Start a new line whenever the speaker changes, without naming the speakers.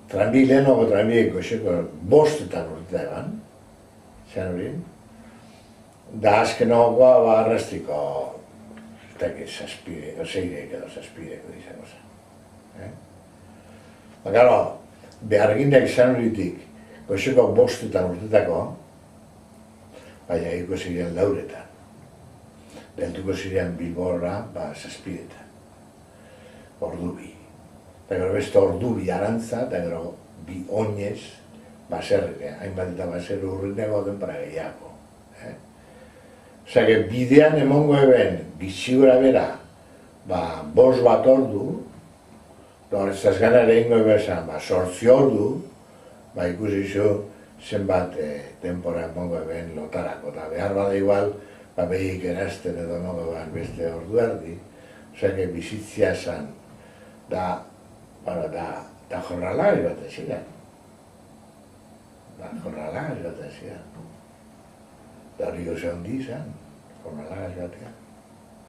tranbi lehenago tranbieko eseko bostetan urte eban, zen hori. Da azkenagoa arrastiko, ez dakit, seirek edo zazpireko izango zen. Gero, behargindak izan horitik, goizeko bostetan urtetako, baina ikusi ziren lauretan. Deltuko ziren Bilbora, zazpiretan. Ordubi. Eta gero beste ordubi arantza, eta gero bi oinez, baserri, hainbat eta baserri urrinego denpara gehiago. Osea, bidean emongo eben, bizigura bera, 5 bat ordu, ez gana ere ingo ebezan, 8 ordu, ikusi zu zenbat denpora emongo eben lotarako, eta behar bada igual, behik erazten edo emongo behar beste ordu erdi, osea, bizitzia esan, da jornalak joaten ziren. Da jornalak joaten ziren. Da hori goze handi izan, jornalak joaten.